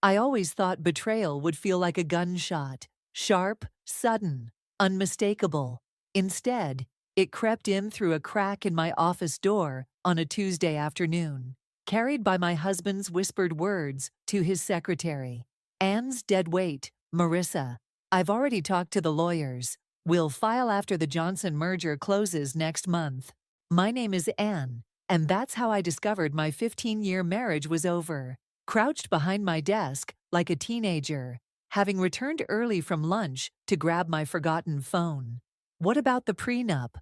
I always thought betrayal would feel like a gunshot, sharp, sudden, unmistakable. Instead, it crept in through a crack in my office door on a Tuesday afternoon, carried by my husband's whispered words to his secretary. Anne's dead weight, Marissa. I've already talked to the lawyers. We'll file after the Johnson merger closes next month. My name is Anne, and that's how I discovered my 15-year marriage was over. Crouched behind my desk, like a teenager, having returned early from lunch to grab my forgotten phone. What about the prenup?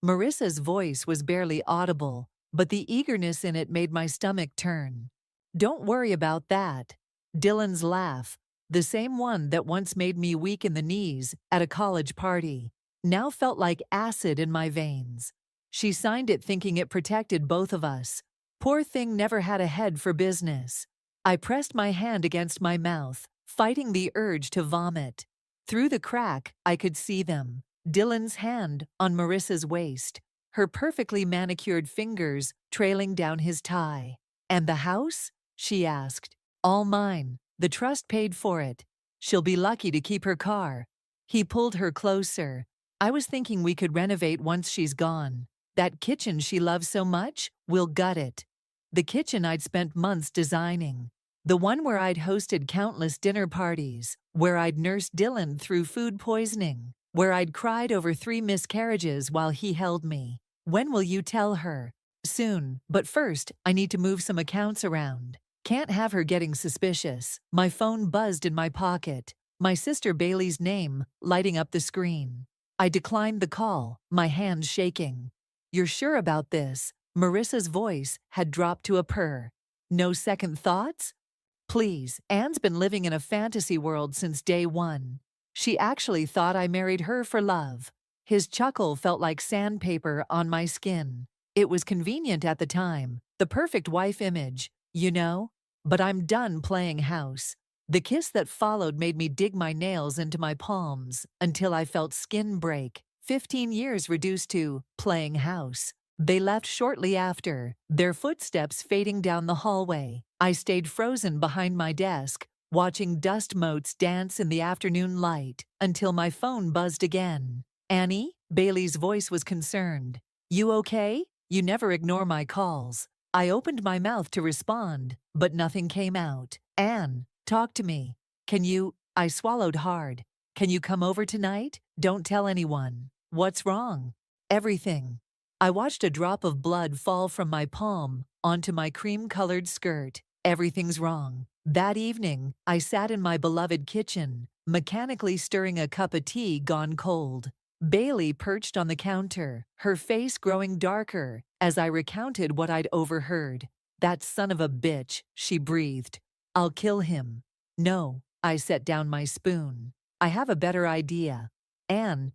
Marissa's voice was barely audible, but the eagerness in it made my stomach turn. Don't worry about that. Dylan's laugh, the same one that once made me weak in the knees at a college party, now felt like acid in my veins. She signed it thinking it protected both of us. Poor thing never had a head for business. I pressed my hand against my mouth, fighting the urge to vomit. Through the crack, I could see them. Dylan's hand on Marissa's waist, her perfectly manicured fingers trailing down his tie. And the house? She asked. All mine. The trust paid for it. She'll be lucky to keep her car. He pulled her closer. I was thinking we could renovate once she's gone. That kitchen she loves so much, we'll gut it. The kitchen I'd spent months designing. The one where I'd hosted countless dinner parties, where I'd nursed Dylan through food poisoning, where I'd cried over 3 miscarriages while he held me. When will you tell her? Soon, but first, I need to move some accounts around. Can't have her getting suspicious. My phone buzzed in my pocket, my sister Bailey's name lighting up the screen. I declined the call, my hands shaking. You're sure about this? Marissa's voice had dropped to a purr. No second thoughts? Please, Anne's been living in a fantasy world since day one. She actually thought I married her for love. His chuckle felt like sandpaper on my skin. It was convenient at the time, the perfect wife image, you know? But I'm done playing house. The kiss that followed made me dig my nails into my palms until I felt skin break. 15 years reduced to playing house. They left shortly after, their footsteps fading down the hallway. I stayed frozen behind my desk, watching dust motes dance in the afternoon light, until my phone buzzed again. Annie? Bailey's voice was concerned. You okay? You never ignore my calls. I opened my mouth to respond, but nothing came out. Anne, talk to me. Can you? I swallowed hard. Can you come over tonight? Don't tell anyone. What's wrong? Everything. I watched a drop of blood fall from my palm onto my cream-colored skirt. Everything's wrong. That evening, I sat in my beloved kitchen, mechanically stirring a cup of tea gone cold. Bailey perched on the counter, her face growing darker as I recounted what I'd overheard. That son of a bitch, she breathed. I'll kill him. No, I set down my spoon. I have a better idea. Anne,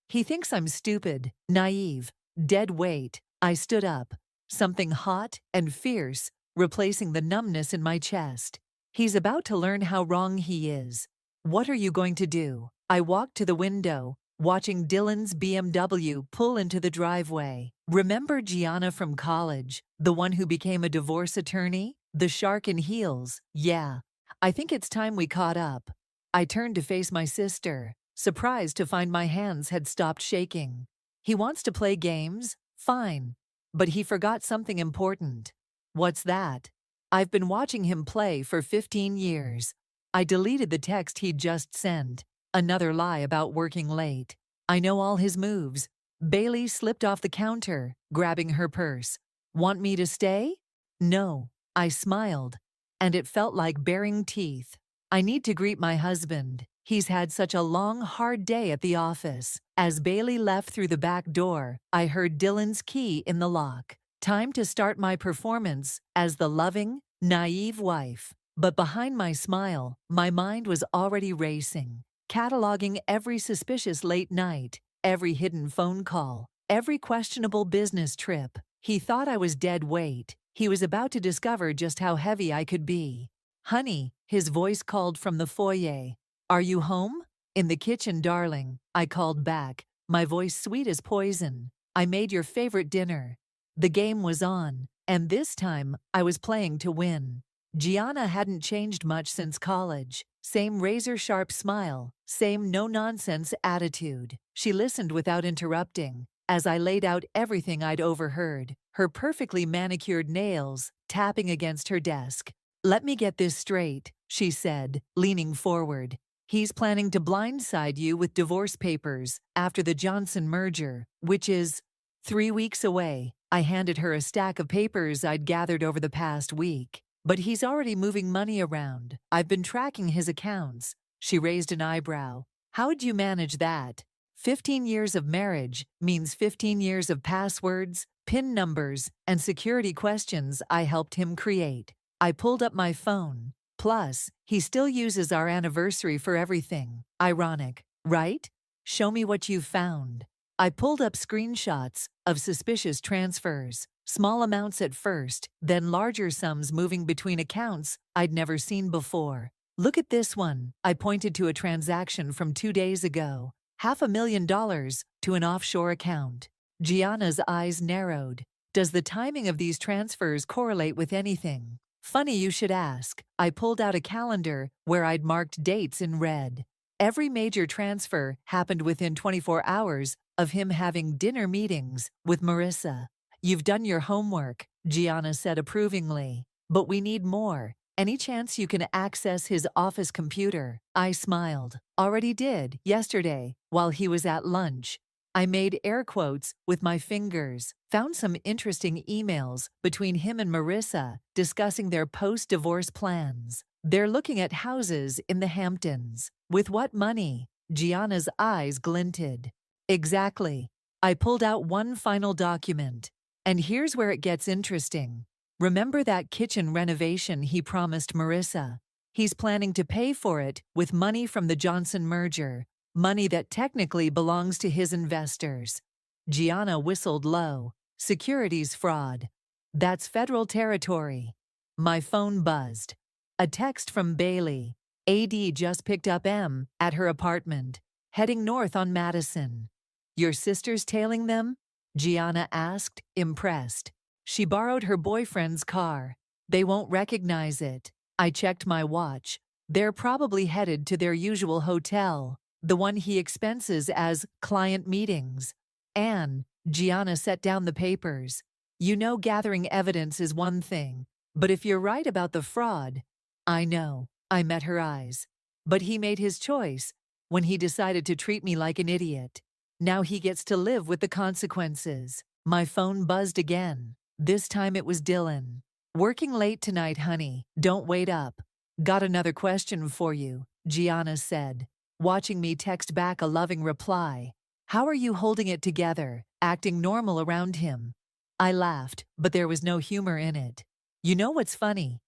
he thinks I'm stupid, naive, dead weight. I stood up, something hot and fierce, replacing the numbness in my chest. He's about to learn how wrong he is. What are you going to do? I walked to the window, watching Dylan's BMW pull into the driveway. Remember Gianna from college, the one who became a divorce attorney? The shark in heels. Yeah. I think it's time we caught up. I turned to face my sister, surprised to find my hands had stopped shaking. He wants to play games? Fine. But he forgot something important. What's that? I've been watching him play for 15 years. I deleted the text he'd just sent. Another lie about working late. I know all his moves. Bailey slipped off the counter, grabbing her purse. Want me to stay? No. I smiled, and it felt like baring teeth. I need to greet my husband. He's had such a long, hard day at the office. As Bailey left through the back door, I heard Dylan's key in the lock. Time to start my performance as the loving, naive wife. But behind my smile, my mind was already racing, cataloging every suspicious late night, every hidden phone call, every questionable business trip. He thought I was dead weight. He was about to discover just how heavy I could be. Honey, his voice called from the foyer. Are you home? In the kitchen, darling, I called back, my voice sweet as poison. I made your favorite dinner. The game was on, and this time I was playing to win. Gianna hadn't changed much since college. Same razor-sharp smile, same no-nonsense attitude. She listened without interrupting, as I laid out everything I'd overheard, her perfectly manicured nails tapping against her desk. "Let me get this straight," she said, leaning forward. "He's planning to blindside you with divorce papers after the Johnson merger, which is 3 weeks away." I handed her a stack of papers I'd gathered over the past week. "But he's already moving money around. I've been tracking his accounts." She raised an eyebrow. "How'd you manage that?" 15 years of marriage means 15 years of passwords, PIN numbers, and security questions I helped him create. I pulled up my phone. Plus, he still uses our anniversary for everything. Ironic, right? "Show me what you've found." I pulled up screenshots of suspicious transfers, small amounts at first, then larger sums moving between accounts I'd never seen before. "Look at this one." I pointed to a transaction from 2 days ago. $500,000 to an offshore account. Gianna's eyes narrowed. "Does the timing of these transfers correlate with anything?" "Funny you should ask." I pulled out a calendar where I'd marked dates in red. Every major transfer happened within 24 hours of him having dinner meetings with Marissa. "You've done your homework," Gianna said approvingly. "But we need more. Any chance you can access his office computer?" I smiled. "Already did, yesterday, while he was at lunch." I made air quotes with my fingers. "Found some interesting emails between him and Marissa discussing their post-divorce plans. They're looking at houses in the Hamptons." "With what money?" Gianna's eyes glinted. "Exactly." I pulled out one final document. "And here's where it gets interesting. Remember that kitchen renovation he promised Marissa? He's planning to pay for it with money from the Johnson merger, money that technically belongs to his investors." Gianna whistled low. "Securities fraud. That's federal territory." My phone buzzed. A text from Bailey. "AD just picked up M at her apartment, heading north on Madison." "Your sister's tailing them?" Gianna asked, impressed. "She borrowed her boyfriend's car. They won't recognize it." I checked my watch. "They're probably headed to their usual hotel, the one he expenses as client meetings." "Anne," Gianna set down the papers. "You know gathering evidence is one thing, but if you're right about the fraud—" "I know." I met her eyes. "But he made his choice when he decided to treat me like an idiot. Now he gets to live with the consequences." My phone buzzed again. This time it was Dylan. "Working late tonight, honey. Don't wait up." "Got another question for you," Gianna said, watching me text back a loving reply. "How are you holding it together, acting normal around him?" I laughed, but there was no humor in it. "You know what's funny?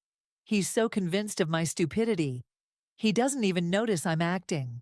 He's so convinced of my stupidity, he doesn't even notice I'm acting.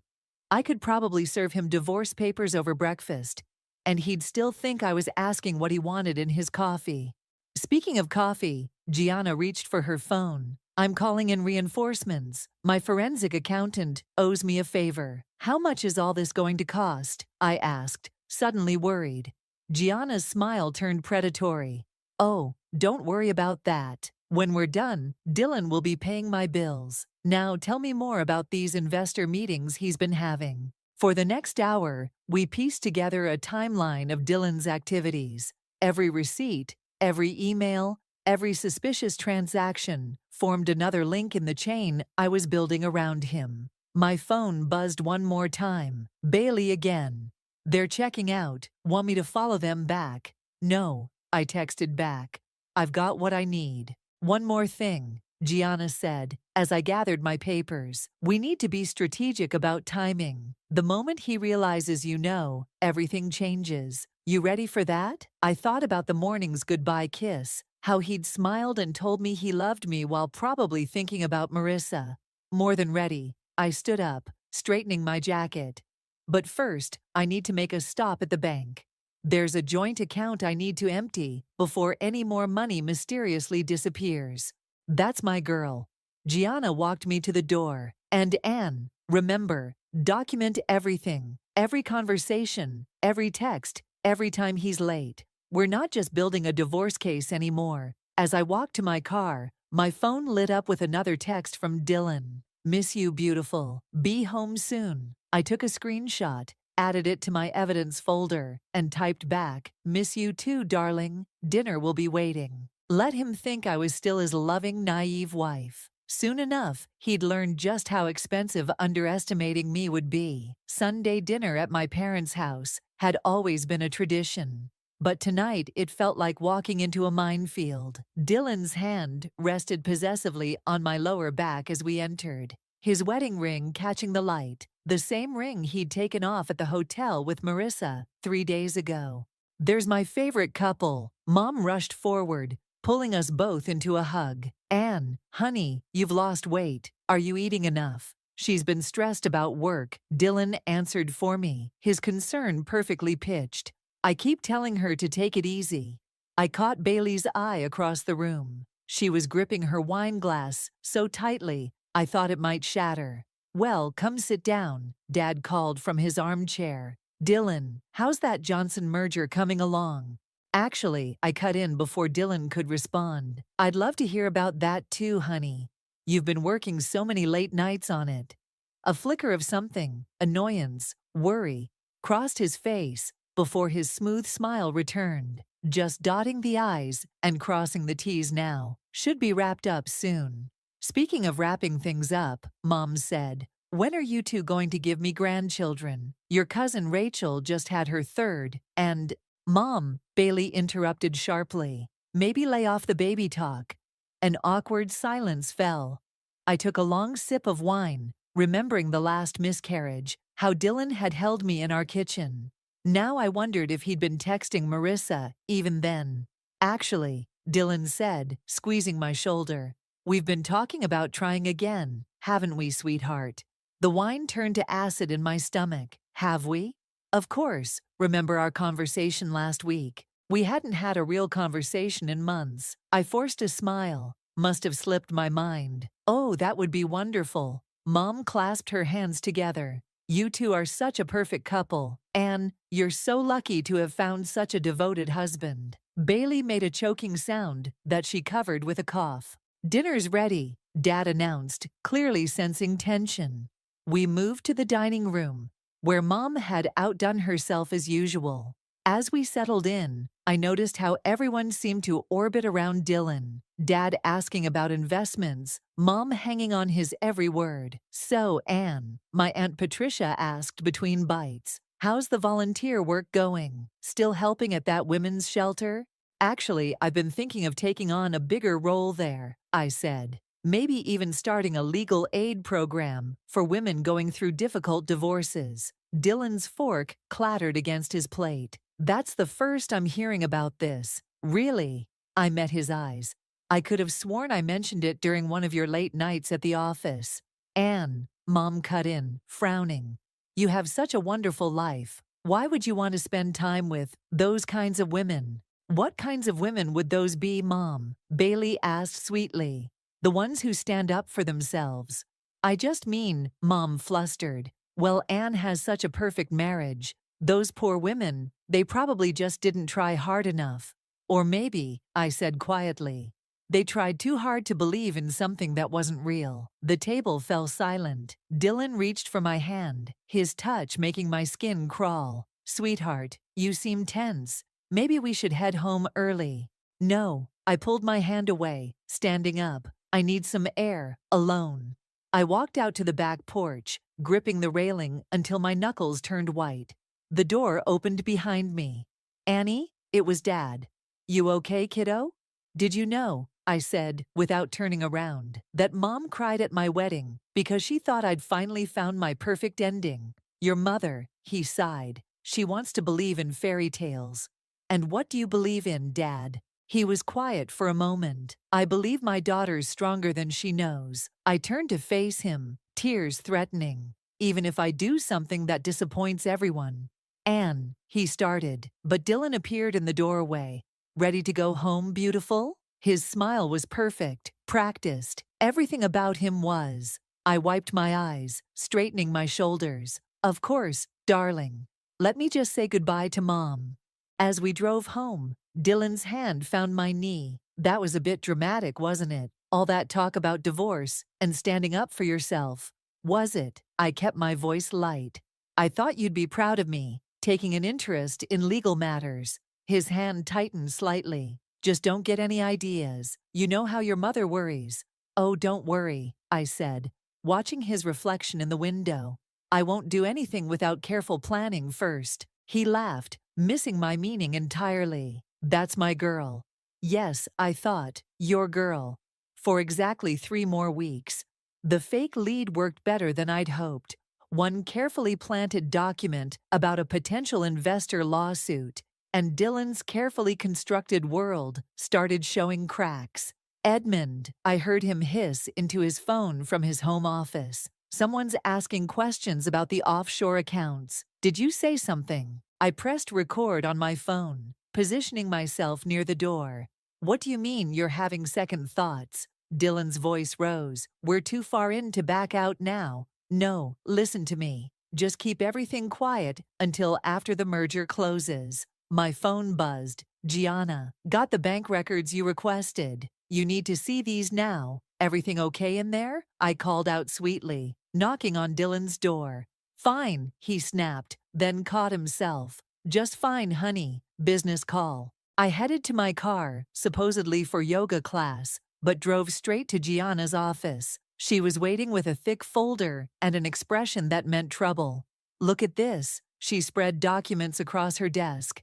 I could probably serve him divorce papers over breakfast, and he'd still think I was asking what he wanted in his coffee." Speaking of coffee, Gianna reached for her phone. "I'm calling in reinforcements. My forensic accountant owes me a favor." "How much is all this going to cost?" I asked, suddenly worried. Gianna's smile turned predatory. "Oh, don't worry about that. When we're done, Dylan will be paying my bills. Now tell me more about these investor meetings he's been having." For the next hour, we pieced together a timeline of Dylan's activities. Every receipt, every email, every suspicious transaction formed another link in the chain I was building around him. My phone buzzed one more time. Bailey again. "They're checking out. Want me to follow them back?" "No," I texted back. "I've got what I need." "One more thing," Gianna said, as I gathered my papers. "We need to be strategic about timing. The moment he realizes you know, everything changes. You ready for that?" I thought about the morning's goodbye kiss, how he'd smiled and told me he loved me while probably thinking about Marissa. More than ready. I stood up, straightening my jacket. "But first, I need to make a stop at the bank. There's a joint account I need to empty before any more money mysteriously disappears." "That's my girl." Gianna walked me to the door. "And Anne, remember, document everything, every conversation, every text, every time he's late. We're not just building a divorce case anymore." As I walked to my car, My phone lit up with another text from Dylan. Miss you, beautiful. Be home soon. I took a screenshot, added it to my evidence folder, and typed back, miss you too, darling. Dinner will be waiting. Let him think I was still his loving, naive wife. Soon enough, he'd learn just how expensive underestimating me would be. Sunday dinner at my parents' house had always been a tradition. But tonight it felt like walking into a minefield. Dylan's hand rested possessively on my lower back as we entered, his wedding ring catching the light, the same ring he'd taken off at the hotel with Marissa 3 days ago. There's my favorite couple. Mom rushed forward, pulling us both into a hug. Anne, honey, you've lost weight. Are you eating enough? She's been stressed about work, Dylan answered for me, his concern perfectly pitched. I keep telling her to take it easy. I caught Bailey's eye across the room. She was gripping her wine glass so tightly, I thought it might shatter. Well, come sit down, Dad called from his armchair. Dylan, how's that Johnson merger coming along? Actually, I cut in before Dylan could respond. I'd love to hear about that too, honey. You've been working so many late nights on it. A flicker of something, annoyance, worry, crossed his face before his smooth smile returned, just dotting the I's and crossing the T's now. Should be wrapped up soon. Speaking of wrapping things up, Mom said, when are you two going to give me grandchildren? Your cousin Rachel just had her third, and… Mom, Bailey interrupted sharply. Maybe lay off the baby talk. An awkward silence fell. I took a long sip of wine, remembering the last miscarriage, how Dylan had held me in our kitchen. Now I wondered if he'd been texting Marissa even then. Actually, Dylan said, squeezing my shoulder, we've been talking about trying again, haven't we, sweetheart? The wine turned to acid in my stomach. Have we? Of course. Remember our conversation last week? We hadn't had a real conversation in months. I forced a smile. Must have slipped my mind. Oh, that would be wonderful. Mom clasped her hands together. You two are such a perfect couple. Anne, you're so lucky to have found such a devoted husband. Bailey made a choking sound that she covered with a cough. Dinner's ready, Dad announced, clearly sensing tension. We moved to the dining room, where Mom had outdone herself as usual. As we settled in, I noticed how everyone seemed to orbit around Dylan. Dad asking about investments, Mom hanging on his every word. So, Anne, my Aunt Patricia asked between bites, how's the volunteer work going? Still helping at that women's shelter? Actually, I've been thinking of taking on a bigger role there, I said. Maybe even starting a legal aid program for women going through difficult divorces. Dylan's fork clattered against his plate. That's the first I'm hearing about this. Really? I met his eyes. I could have sworn I mentioned it during one of your late nights at the office. Anne, Mom cut in, frowning. You have such a wonderful life. Why would you want to spend time with those kinds of women? What kinds of women would those be, Mom? Bailey asked sweetly. The ones who stand up for themselves. I just mean, Mom flustered. Well, Anne has such a perfect marriage. Those poor women, they probably just didn't try hard enough. Or maybe, I said quietly, they tried too hard to believe in something that wasn't real. The table fell silent. Dylan reached for my hand, his touch making my skin crawl. Sweetheart, you seem tense. Maybe we should head home early. No, I pulled my hand away, standing up. I need some air, alone. I walked out to the back porch, gripping the railing until my knuckles turned white. The door opened behind me. Annie, it was Dad. You okay, kiddo? Did you know, I said, without turning around, that Mom cried at my wedding because she thought I'd finally found my perfect ending? Your mother, he sighed. She wants to believe in fairy tales. And what do you believe in, Dad? He was quiet for a moment. I believe my daughter's stronger than she knows. I turned to face him, tears threatening. Even if I do something that disappoints everyone. Anne, he started, but Dylan appeared in the doorway. Ready to go home, beautiful? His smile was perfect, practiced. Everything about him was. I wiped my eyes, straightening my shoulders. Of course, darling. Let me just say goodbye to Mom. As we drove home, Dylan's hand found my knee. That was a bit dramatic, wasn't it? All that talk about divorce and standing up for yourself. Was it? I kept my voice light. I thought you'd be proud of me, taking an interest in legal matters. His hand tightened slightly. Just don't get any ideas. You know how your mother worries. Oh, don't worry, I said, watching his reflection in the window. I won't do anything without careful planning first. He laughed, missing my meaning entirely. That's my girl. Yes, I thought, your girl. For exactly 3 more weeks. The fake lead worked better than I'd hoped. One carefully planted document about a potential investor lawsuit, and Dylan's carefully constructed world started showing cracks. Edmund, I heard him hiss into his phone from his home office. Someone's asking questions about the offshore accounts. Did you say something? I pressed record on my phone, positioning myself near the door. What do you mean you're having second thoughts? Dylan's voice rose. We're too far in to back out now. No, listen to me. Just keep everything quiet until after the merger closes. My phone buzzed. Gianna, got the bank records you requested. You need to see these now. Everything okay in there? I called out sweetly, knocking on Dylan's door. Fine, he snapped, then caught himself. Just fine, honey. Business call. I headed to my car, supposedly for yoga class, but drove straight to Gianna's office. She was waiting with a thick folder and an expression that meant trouble. Look at this. She spread documents across her desk.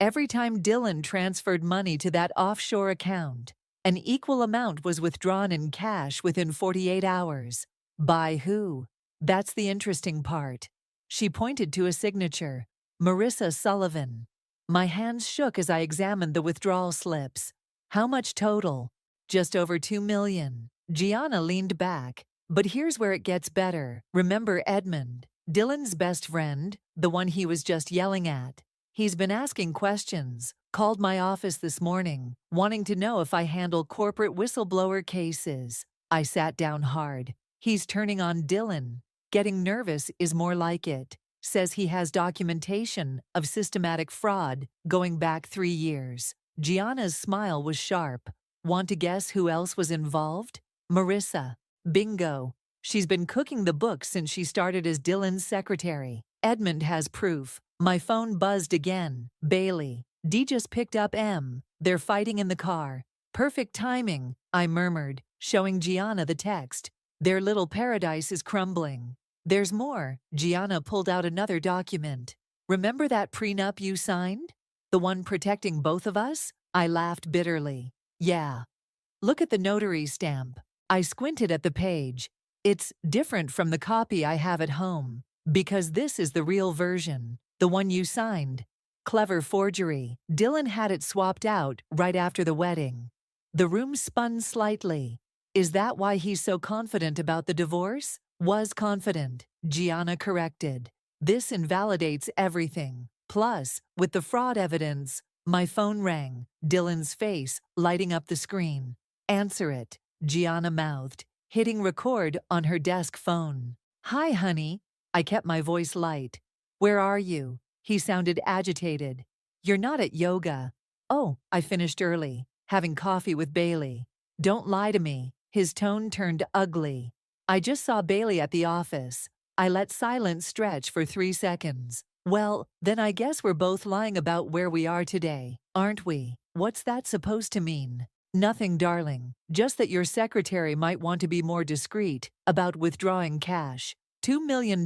Every time Dylan transferred money to that offshore account, an equal amount was withdrawn in cash within 48 hours. By who? That's the interesting part. She pointed to a signature. Marissa Sullivan. My hands shook as I examined the withdrawal slips. How much total? Just over $2 million. Gianna leaned back. But here's where it gets better. Remember Edmund, Dylan's best friend, the one he was just yelling at? He's been asking questions, called my office this morning, wanting to know if I handle corporate whistleblower cases. I sat down hard. He's turning on Dylan. Getting nervous is more like it. Says he has documentation of systematic fraud going back 3 years. Gianna's smile was sharp. Want to guess who else was involved? Marissa. Bingo. She's been cooking the books since she started as Dylan's secretary. Edmund has proof. My phone buzzed again. Bailey. Dee just picked up M. They're fighting in the car. Perfect timing, I murmured, showing Gianna the text. Their little paradise is crumbling. There's more. Gianna pulled out another document. Remember that prenup you signed? The one protecting both of us? I laughed bitterly. Yeah. Look at the notary stamp. I squinted at the page. It's different from the copy I have at home, because this is the real version, the one you signed. Clever forgery. Dylan had it swapped out right after the wedding. The room spun slightly. Is that why he's so confident about the divorce? Was confident, Gianna corrected. This invalidates everything. Plus, with the fraud evidence, my phone rang, Dylan's face lighting up the screen. Answer it, Gianna mouthed, hitting record on her desk phone. Hi, honey. I kept my voice light. Where are you? He sounded agitated. You're not at yoga. Oh, I finished early, having coffee with Bailey. Don't lie to me. His tone turned ugly. I just saw Bailey at the office. I let silence stretch for 3 seconds. Well, then I guess we're both lying about where we are today, aren't we? What's that supposed to mean? Nothing, darling. Just that your secretary might want to be more discreet about withdrawing cash. $2 million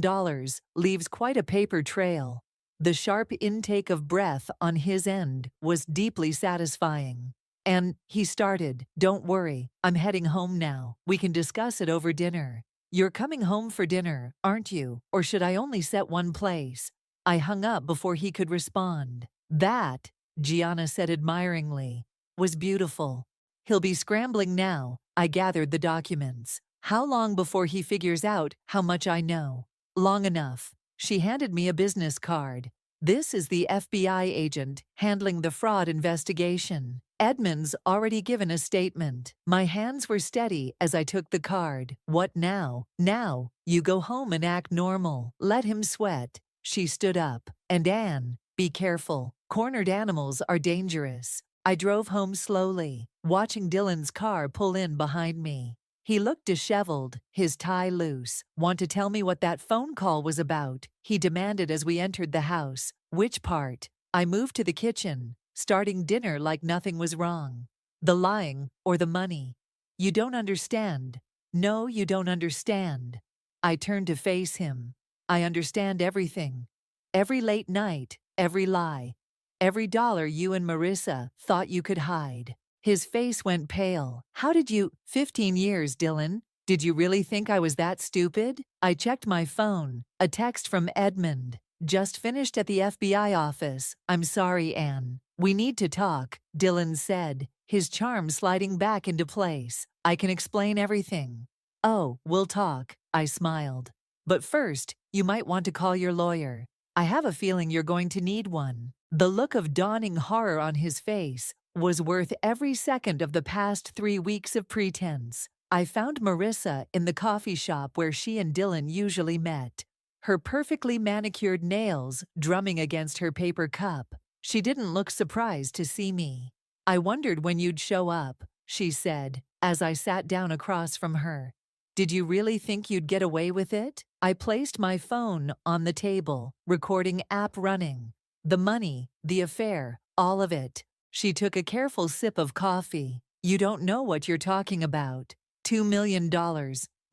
leaves quite a paper trail. The sharp intake of breath on his end was deeply satisfying. And he started, don't worry, I'm heading home now. We can discuss it over dinner. You're coming home for dinner, aren't you? Or should I only set one place? I hung up before he could respond. That, Gianna said admiringly, was beautiful. He'll be scrambling now. I gathered the documents. How long before he figures out how much I know? Long enough. She handed me a business card. This is the FBI agent handling the fraud investigation. Edmund's already given a statement. My hands were steady as I took the card. What now? Now, you go home and act normal. Let him sweat. She stood up. And Anne, be careful. Cornered animals are dangerous. I drove home slowly, watching Dylan's car pull in behind me. He looked disheveled, his tie loose. "Want to tell me what that phone call was about?" he demanded as we entered the house. "Which part?" I moved to the kitchen, starting dinner like nothing was wrong. "The lying or the money?" "You don't understand." "No, you don't understand." I turned to face him. "I understand everything. Every late night, every lie, every dollar you and Marissa thought you could hide." His face went pale. "How did you— 15 years, Dylan. Did you really think I was that stupid?" I checked my phone. A text from Edmund. "Just finished at the FBI office. I'm sorry, Anne. We need to talk," Dylan said, his charm sliding back into place. "I can explain everything." "Oh, we'll talk," I smiled. "But first, you might want to call your lawyer. I have a feeling you're going to need one." The look of dawning horror on his face was worth every second of the past 3 weeks of pretense. I found Marissa in the coffee shop where she and Dylan usually met, her perfectly manicured nails drumming against her paper cup. She didn't look surprised to see me. "I wondered when you'd show up," she said, as I sat down across from her. "Did you really think you'd get away with it?" I placed my phone on the table, recording app running. "The money, the affair, all of it." She took a careful sip of coffee. "You don't know what you're talking about. $2 million.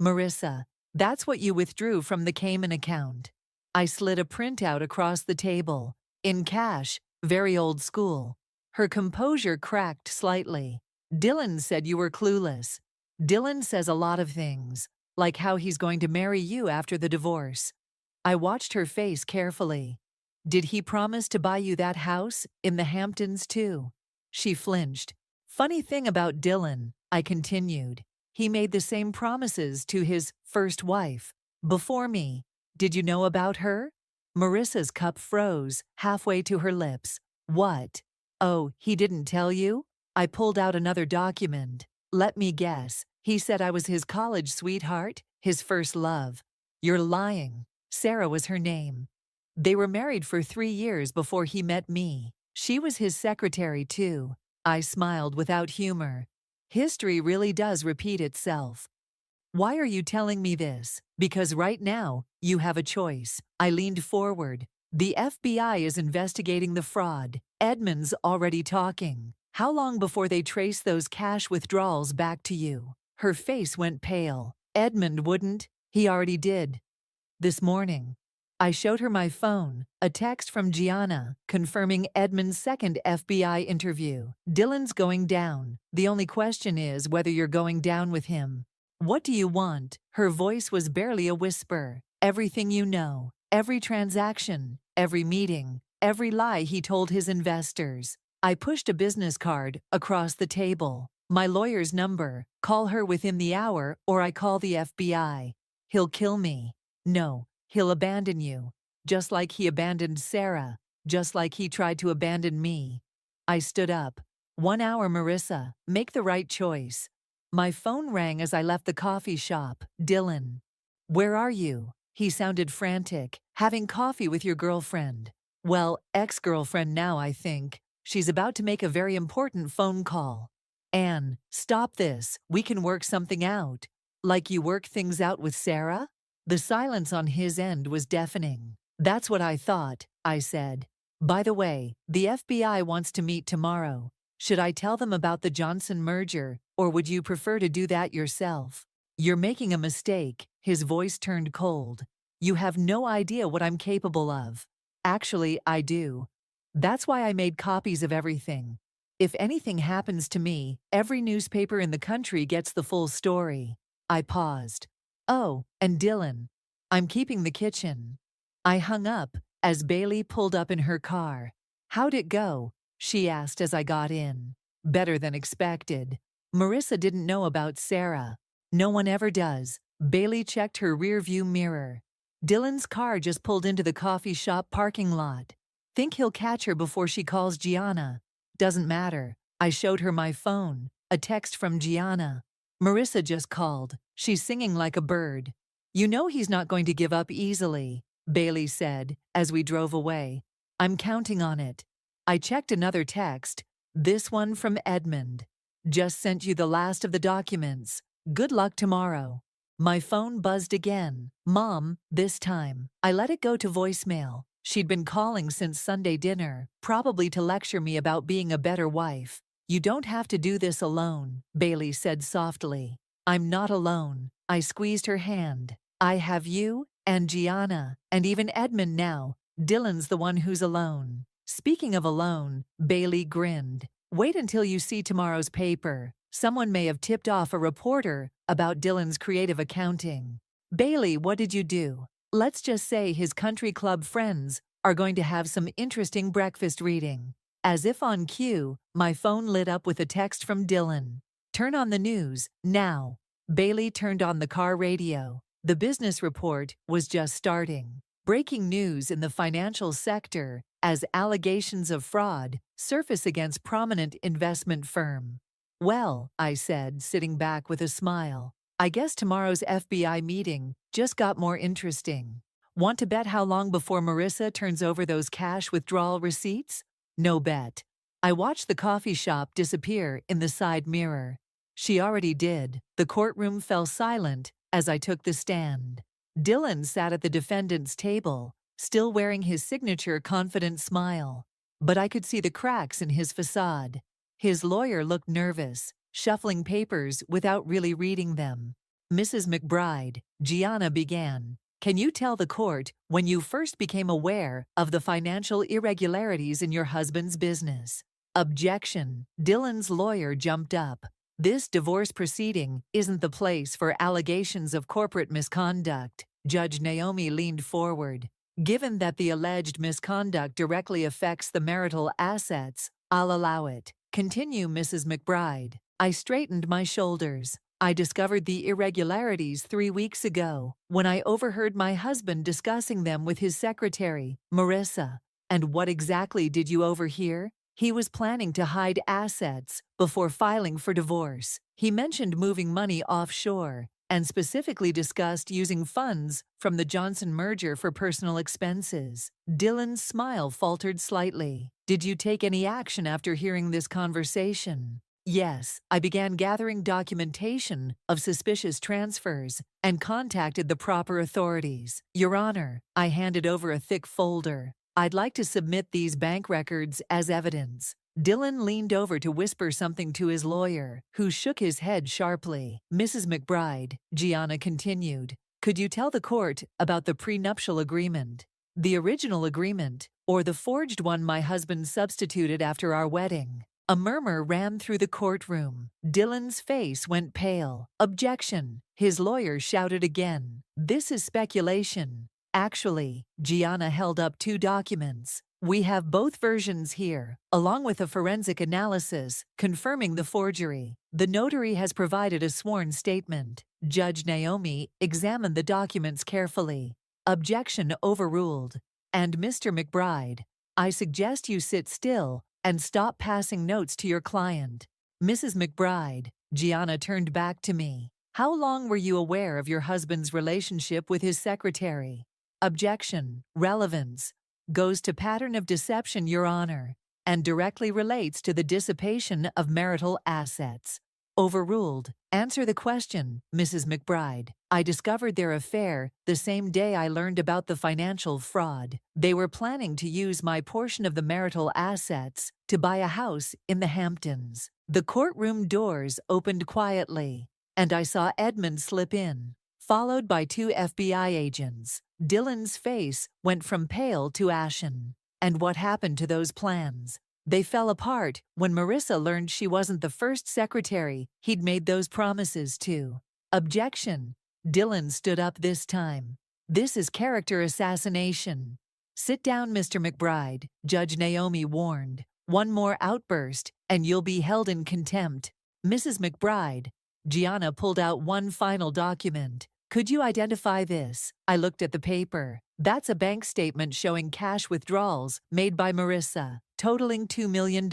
Marissa, that's what you withdrew from the Cayman account." I slid a printout across the table. "In cash, very old school." Her composure cracked slightly. "Dylan said you were clueless." "Dylan says a lot of things, like how he's going to marry you after the divorce." I watched her face carefully. "Did he promise to buy you that house in the Hamptons too?" She flinched. "Funny thing about Dylan," I continued. "He made the same promises to his first wife. Before me. Did you know about her?" Marissa's cup froze halfway to her lips. "What? Oh, he didn't tell you?" I pulled out another document. "Let me guess. He said I was his college sweetheart, his first love." "You're lying." Sarah was her name. "They were married for 3 years before he met me. She was his secretary too." I smiled without humor. History really does repeat itself. "Why are you telling me this?" "Because right now, you have a choice." I leaned forward. "The FBI is investigating the fraud. Edmund's already talking. How long before they trace those cash withdrawals back to you?" Her face went pale. "Edmund wouldn't. He already did. This morning." I showed her my phone, a text from Gianna confirming Edmund's second FBI interview. "Dylan's going down. The only question is whether you're going down with him." "What do you want?" Her voice was barely a whisper. "Everything you know. Every transaction. Every meeting. Every lie he told his investors." I pushed a business card across the table. "My lawyer's number. Call her within the hour or I call the FBI. He'll kill me." "No. He'll abandon you. Just like he abandoned Sarah. Just like he tried to abandon me." I stood up. "1 hour, Marissa. Make the right choice." My phone rang as I left the coffee shop. "Dylan." "Where are you?" He sounded frantic. "Having coffee with your girlfriend." "Well, ex-girlfriend now, I think. She's about to make a very important phone call." "Anne, stop this. We can work something out." "Like you work things out with Sarah?" The silence on his end was deafening. "That's what I thought," I said. "By the way, the FBI wants to meet tomorrow. Should I tell them about the Johnson merger, or would you prefer to do that yourself?" "You're making a mistake." His voice turned cold. "You have no idea what I'm capable of." "Actually, I do. That's why I made copies of everything. If anything happens to me, every newspaper in the country gets the full story." I paused. "Oh, and Dylan. I'm keeping the kitchen." I hung up as Bailey pulled up in her car. "How'd it go?" she asked as I got in. "Better than expected." Marissa didn't know about Sarah. "No one ever does." Bailey checked her rearview mirror. "Dylan's car just pulled into the coffee shop parking lot. Think he'll catch her before she calls Gianna." "Doesn't matter." I showed her my phone, a text from Gianna. "Marissa just called. She's singing like a bird." "You know he's not going to give up easily," Bailey said as we drove away. "I'm counting on it." I checked another text. This one from Edmund. Just sent you the last of the documents. Good luck tomorrow. My phone buzzed again. Mom, this time. I let it go to voicemail. She'd been calling since Sunday dinner, probably to lecture me about being a better wife. You don't have to do this alone, Bailey said softly. I'm not alone. I squeezed her hand. I have you, and Gianna, and even Edmund now. Dylan's the one who's alone. Speaking of alone, Bailey grinned. Wait until you see tomorrow's paper. Someone may have tipped off a reporter about Dylan's creative accounting. Bailey, what did you do? Let's just say his country club friends are going to have some interesting breakfast reading. As if on cue, my phone lit up with a text from Dylan. Turn on the news, now. Bailey turned on the car radio. The business report was just starting. Breaking news in the financial sector as allegations of fraud surface against prominent investment firm. Well, I said, sitting back with a smile. I guess tomorrow's FBI meeting just got more interesting. Want to bet how long before Marissa turns over those cash withdrawal receipts? No bet. I watched the coffee shop disappear in the side mirror. She already did. The courtroom fell silent as I took the stand. Dylan sat at the defendant's table, still wearing his signature confident smile. But I could see the cracks in his facade. His lawyer looked nervous, shuffling papers without really reading them. Mrs. McBride, Gianna began. Can you tell the court when you first became aware of the financial irregularities in your husband's business? Objection. Dylan's lawyer jumped up. This divorce proceeding isn't the place for allegations of corporate misconduct. Judge Naomi leaned forward. Given that the alleged misconduct directly affects the marital assets, I'll allow it. Continue, Mrs. McBride. I straightened my shoulders. I discovered the irregularities 3 weeks ago when I overheard my husband discussing them with his secretary, Marissa. And what exactly did you overhear? He was planning to hide assets before filing for divorce. He mentioned moving money offshore and specifically discussed using funds from the Johnson merger for personal expenses. Dylan's smile faltered slightly. Did you take any action after hearing this conversation? Yes, I began gathering documentation of suspicious transfers and contacted the proper authorities. Your Honor, I handed over a thick folder. I'd like to submit these bank records as evidence. Dylan leaned over to whisper something to his lawyer, who shook his head sharply. Mrs. McBride, Gianna continued, could you tell the court about the prenuptial agreement? The original agreement, or the forged one my husband substituted after our wedding? A murmur ran through the courtroom. Dylan's face went pale. Objection. His lawyer shouted again. This is speculation. Actually, Gianna held up 2 documents. We have both versions here, along with a forensic analysis confirming the forgery. The notary has provided a sworn statement. Judge Naomi examined the documents carefully. Objection overruled. And Mr. McBride, I suggest you sit still and stop passing notes to your client. Mrs. McBride, Gianna turned back to me. How long were you aware of your husband's relationship with his secretary? Objection. Relevance. Goes to pattern of deception, Your Honor, and directly relates to the dissipation of marital assets. Overruled. Answer the question, Mrs. McBride. I discovered their affair the same day I learned about the financial fraud. They were planning to use my portion of the marital assets to buy a house in the Hamptons. The courtroom doors opened quietly, and I saw Edmund slip in, followed by 2 FBI agents. Dylan's face went from pale to ashen. And what happened to those plans? They fell apart when Marissa learned she wasn't the first secretary he'd made those promises to. Objection. Dylan stood up this time. This is character assassination. Sit down, Mr. McBride, Judge Naomi warned. One more outburst, and you'll be held in contempt. Mrs. McBride, Gianna pulled out one final document. Could you identify this? I looked at the paper. That's a bank statement showing cash withdrawals made by Marissa, totaling $2 million.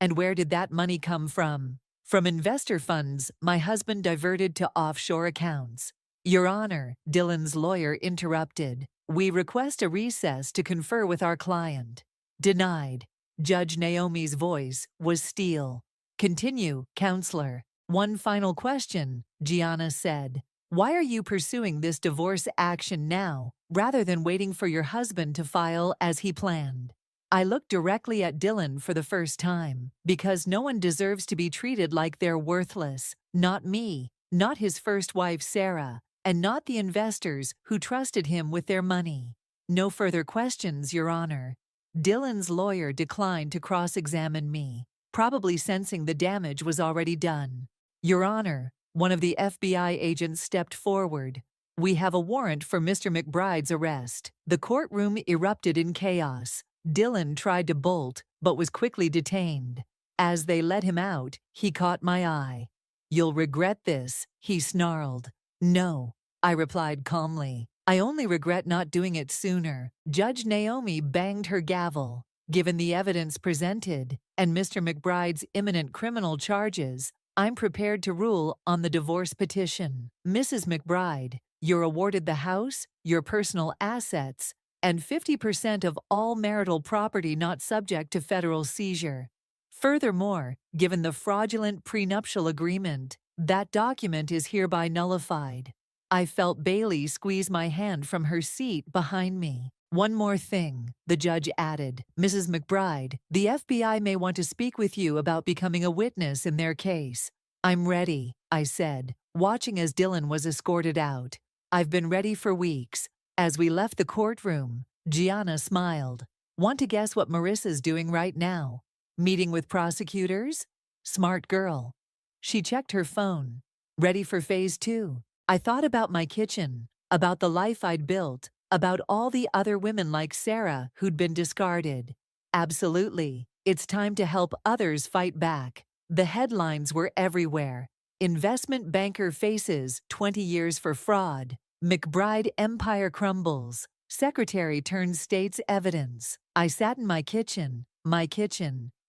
And where did that money come from? From investor funds my husband diverted to offshore accounts. Your Honor, Dylan's lawyer interrupted. We request a recess to confer with our client. Denied. Judge Naomi's voice was steel. Continue, counselor. One final question, Gianna said. Why are you pursuing this divorce action now, rather than waiting for your husband to file as he planned? I looked directly at Dylan for the first time, because no one deserves to be treated like they're worthless. Not me, not his first wife Sarah, and not the investors who trusted him with their money. No further questions, Your Honor. Dylan's lawyer declined to cross-examine me, probably sensing the damage was already done. Your Honor, one of the FBI agents stepped forward. We have a warrant for Mr. McBride's arrest. The courtroom erupted in chaos. Dylan tried to bolt, but was quickly detained. As they let him out, he caught my eye. You'll regret this, he snarled. No, I replied calmly. I only regret not doing it sooner. Judge Naomi banged her gavel. Given the evidence presented and Mr. McBride's imminent criminal charges, I'm prepared to rule on the divorce petition. Mrs. McBride, you're awarded the house, your personal assets, and 50% of all marital property not subject to federal seizure. Furthermore, given the fraudulent prenuptial agreement, that document is hereby nullified. I felt Bailey squeeze my hand from her seat behind me. One more thing, the judge added. Mrs. McBride, the FBI may want to speak with you about becoming a witness in their case. I'm ready, I said, watching as Dylan was escorted out. I've been ready for weeks. As we left the courtroom, Gianna smiled. Want to guess what Marissa's doing right now? Meeting with prosecutors? Smart girl. She checked her phone. Ready for phase 2. I thought about my kitchen, about the life I'd built, about all the other women like Sarah who'd been discarded. Absolutely. It's time to help others fight back. The headlines were everywhere. Investment banker faces 20 years for fraud. McBride empire crumbles. Secretary turns state's evidence. I sat in my kitchen,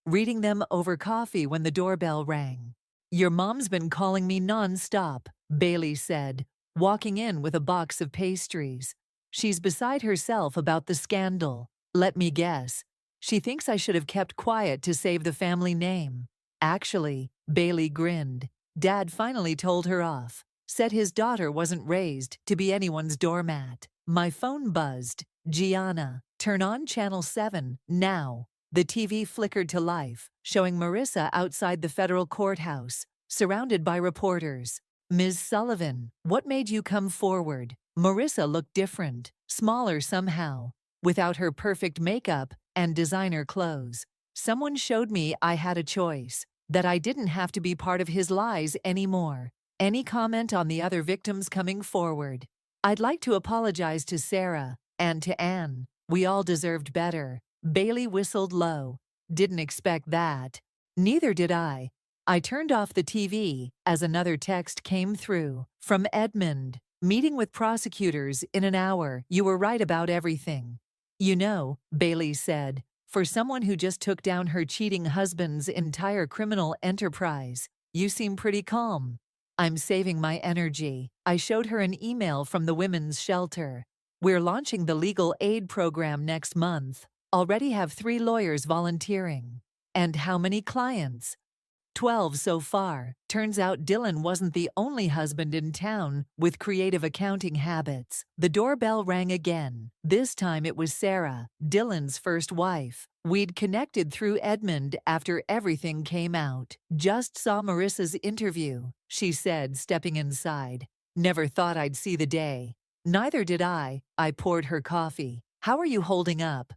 reading them over coffee when the doorbell rang. Your mom's been calling me non-stop, Bailey said, walking in with a box of pastries. She's beside herself about the scandal. Let me guess. She thinks I should have kept quiet to save the family name. Actually, Bailey grinned. Dad finally told her off. Said his daughter wasn't raised to be anyone's doormat. My phone buzzed. Gianna, turn on Channel 7, now. The TV flickered to life, showing Marissa outside the federal courthouse, surrounded by reporters. Ms. Sullivan, what made you come forward? Marissa looked different, smaller somehow, without her perfect makeup and designer clothes. Someone showed me I had a choice, that I didn't have to be part of his lies anymore. Any comment on the other victims coming forward? I'd like to apologize to Sarah and to Anne. We all deserved better. Bailey whistled low. Didn't expect that. Neither did I. I turned off the TV as another text came through. From Edmund. Meeting with prosecutors in an hour. You were right about everything. You know, Bailey said, for someone who just took down her cheating husband's entire criminal enterprise, you seem pretty calm. I'm saving my energy. I showed her an email from the women's shelter. We're launching the legal aid program next month. Already have 3 lawyers volunteering. And how many clients? 12 so far. Turns out Dylan wasn't the only husband in town with creative accounting habits. The doorbell rang again. This time it was Sarah, Dylan's first wife. We'd connected through Edmund after everything came out. Just saw Marissa's interview, she said, stepping inside. Never thought I'd see the day. Neither did I. I poured her coffee. How are you holding up?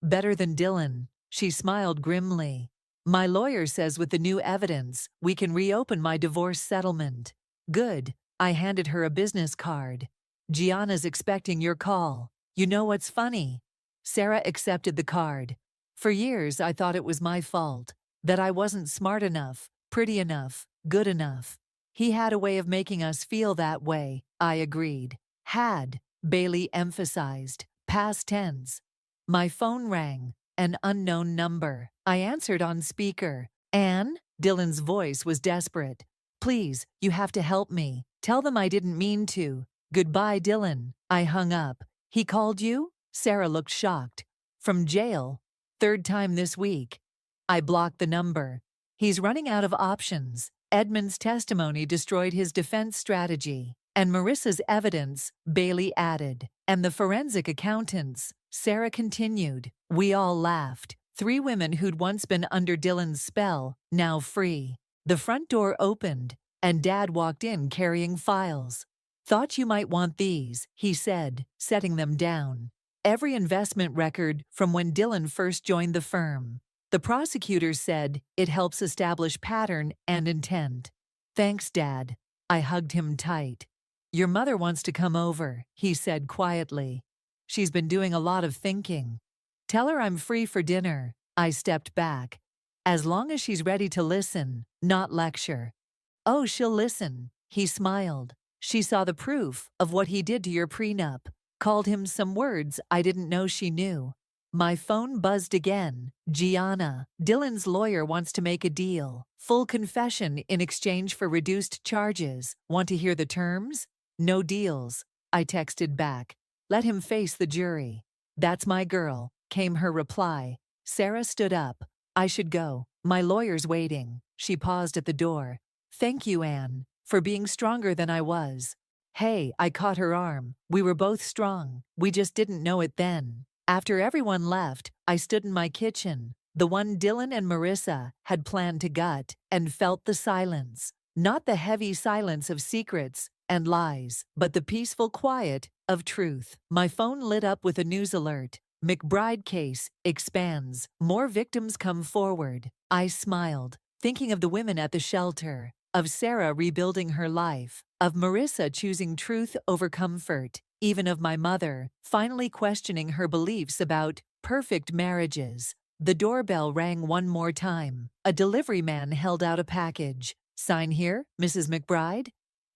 Better than Dylan. She smiled grimly. My lawyer says with the new evidence, we can reopen my divorce settlement. Good. I handed her a business card. Gianna's expecting your call. You know what's funny? Sarah accepted the card. For years, I thought it was my fault, that I wasn't smart enough, pretty enough, good enough. He had a way of making us feel that way, I agreed. Had, Bailey emphasized, past tense. My phone rang. An unknown number. I answered on speaker. Anne? Dylan's voice was desperate. Please, you have to help me. Tell them I didn't mean to. Goodbye, Dylan. I hung up. He called you? Sarah looked shocked. From jail? Third time this week. I blocked the number. He's running out of options. Edmund's testimony destroyed his defense strategy. And Marissa's evidence, Bailey added. And the forensic accountants, Sarah continued. We all laughed. 3 women who'd once been under Dylan's spell, now free. The front door opened, and Dad walked in carrying files. Thought you might want these, he said, setting them down. Every investment record from when Dylan first joined the firm. The prosecutors said it helps establish pattern and intent. Thanks, Dad. I hugged him tight. Your mother wants to come over, he said quietly. She's been doing a lot of thinking. Tell her I'm free for dinner. I stepped back. As long as she's ready to listen, not lecture. Oh, she'll listen, he smiled. She saw the proof of what he did to your prenup. Called him some words I didn't know she knew. My phone buzzed again. Gianna, Dylan's lawyer wants to make a deal. Full confession in exchange for reduced charges. Want to hear the terms? No deals. I texted back. Let him face the jury. That's my girl, came her reply. Sarah stood up. I should go. My lawyer's waiting. She paused at the door. Thank you, Anne, for being stronger than I was. Hey, I caught her arm. We were both strong. We just didn't know it then. After everyone left, I stood in my kitchen, the one Dylan and Marissa had planned to gut, and felt the silence. Not the heavy silence of secrets and lies, but the peaceful quiet of truth. My phone lit up with a news alert. McBride case expands. More victims come forward. I smiled, thinking of the women at the shelter, of Sarah rebuilding her life, of Marissa choosing truth over comfort, even of my mother finally questioning her beliefs about perfect marriages. The doorbell rang one more time. A delivery man held out a package. Sign here, Mrs. McBride?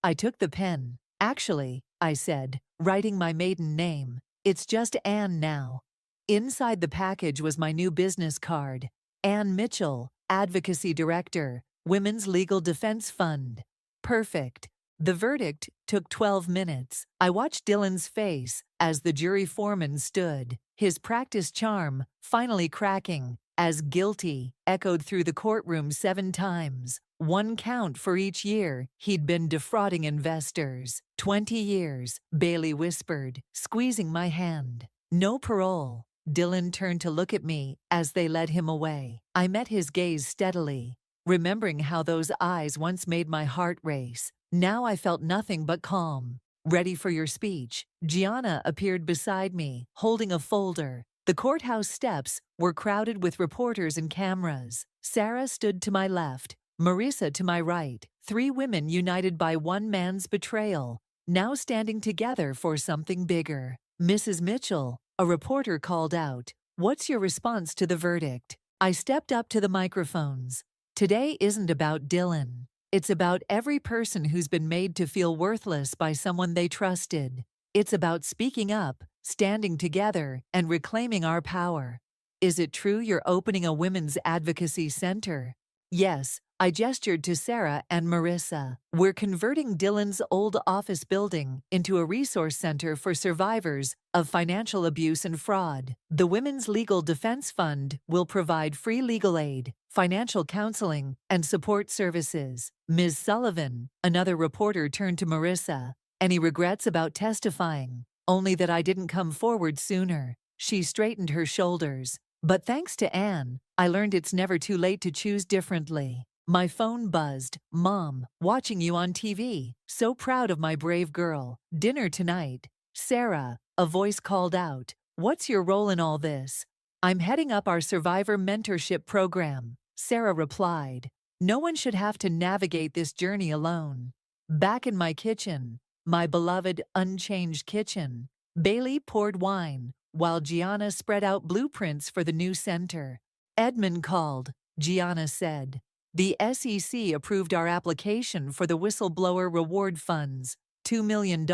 I took the pen. Actually, I said, writing my maiden name. It's just Anne now. Inside the package was my new business card. Anne Mitchell, Advocacy Director, Women's Legal Defense Fund. Perfect. The verdict took 12 minutes. I watched Dylan's face as the jury foreman stood, his practiced charm finally cracking as guilty echoed through the courtroom 7 times. 1 count for each year he'd been defrauding investors. 20 years, Bailey whispered, squeezing my hand. No parole. Dylan turned to look at me as they led him away. I met his gaze steadily, remembering how those eyes once made my heart race. Now I felt nothing but calm. Ready for your speech? Gianna appeared beside me, holding a folder. The courthouse steps were crowded with reporters and cameras. Sarah stood to my left, Marissa to my right, 3 women united by one man's betrayal, now standing together for something bigger. Mrs. Mitchell, a reporter called out, "What's your response to the verdict?" I stepped up to the microphones. Today isn't about Dylan. It's about every person who's been made to feel worthless by someone they trusted. It's about speaking up, standing together, and reclaiming our power. Is it true you're opening a women's advocacy center? Yes, I gestured to Sarah and Marissa. We're converting Dylan's old office building into a resource center for survivors of financial abuse and fraud. The Women's Legal Defense Fund will provide free legal aid, financial counseling, and support services. Ms. Sullivan, another reporter, turned to Marissa. Any regrets about testifying? Only that I didn't come forward sooner. She straightened her shoulders. But thanks to Anne, I learned it's never too late to choose differently. My phone buzzed. Mom, watching you on TV. So proud of my brave girl. Dinner tonight. Sarah, a voice called out. What's your role in all this? I'm heading up our survivor mentorship program. Sarah replied. No one should have to navigate this journey alone. Back in my kitchen, my beloved unchanged kitchen, Bailey poured wine, while Gianna spread out blueprints for the new center. Edmund called, Gianna said. The SEC approved our application for the whistleblower reward funds, $2 million,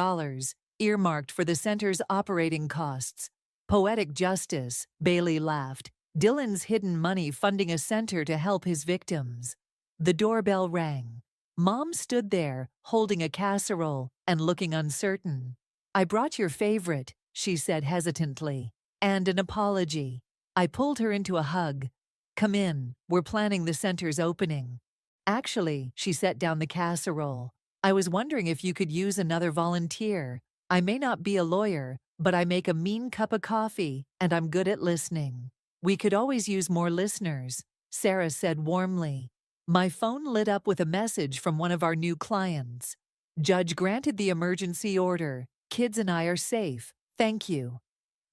earmarked for the center's operating costs. Poetic justice, Bailey laughed. Dylan's hidden money funding a center to help his victims. The doorbell rang. Mom stood there, holding a casserole and looking uncertain. I brought your favorite, she said hesitantly, and an apology. I pulled her into a hug. Come in, we're planning the center's opening. Actually, she set down the casserole. I was wondering if you could use another volunteer. I may not be a lawyer, but I make a mean cup of coffee, and I'm good at listening. We could always use more listeners, Sarah said warmly. My phone lit up with a message from one of our new clients. Judge granted the emergency order. Kids and I are safe. Thank you.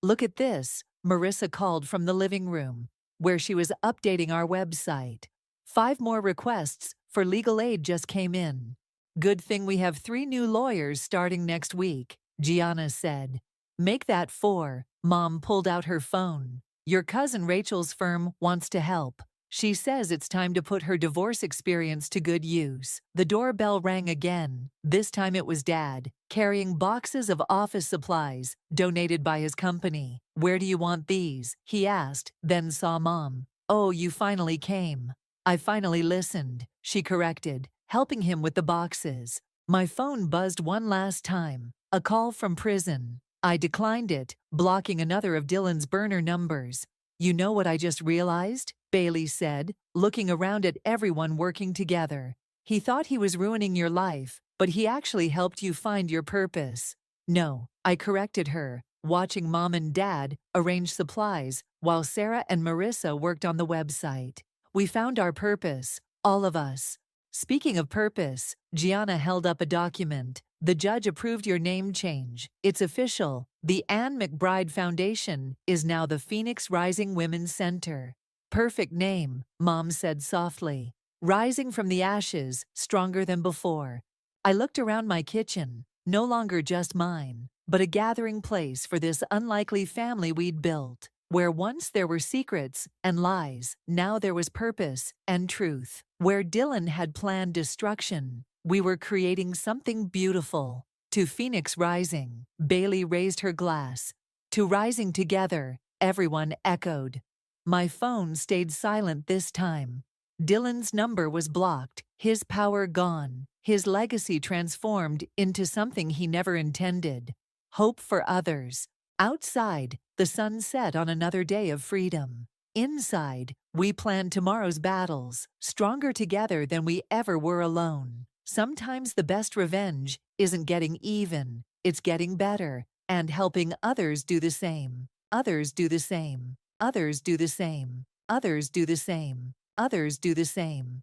Look at this, Marissa called from the living room, where she was updating our website. 5 more requests for legal aid just came in. Good thing we have 3 new lawyers starting next week, Gianna said. Make that 4, Mom pulled out her phone. Your cousin Rachel's firm wants to help. She says it's time to put her divorce experience to good use. The doorbell rang again. This time it was Dad, carrying boxes of office supplies donated by his company. Where do you want these? He asked, then saw Mom. Oh, you finally came. I finally listened, she corrected, helping him with the boxes. My phone buzzed one last time. A call from prison. I declined it, blocking another of Dylan's burner numbers. You know what I just realized? Bailey said, looking around at everyone working together. He thought he was ruining your life, but he actually helped you find your purpose. No, I corrected her, watching Mom and Dad arrange supplies while Sarah and Marissa worked on the website. We found our purpose, all of us. Speaking of purpose, Gianna held up a document. The judge approved your name change. It's official. The Anne McBride Foundation is now the Phoenix Rising Women's Center. Perfect name, Mom said softly. Rising from the ashes, stronger than before. I looked around my kitchen, no longer just mine, but a gathering place for this unlikely family we'd built. Where once there were secrets and lies, now there was purpose and truth. Where Dylan had planned destruction, we were creating something beautiful. To Phoenix Rising, Bailey raised her glass. To rising together, everyone echoed. My phone stayed silent this time. Dylan's number was blocked, his power gone, his legacy transformed into something he never intended. Hope for others. Outside, the sun set on another day of freedom. Inside, we plan tomorrow's battles, stronger together than we ever were alone. Sometimes the best revenge isn't getting even, it's getting better, and helping others do the same. Others do the same. Others do the same. Others do the same. Others do the same.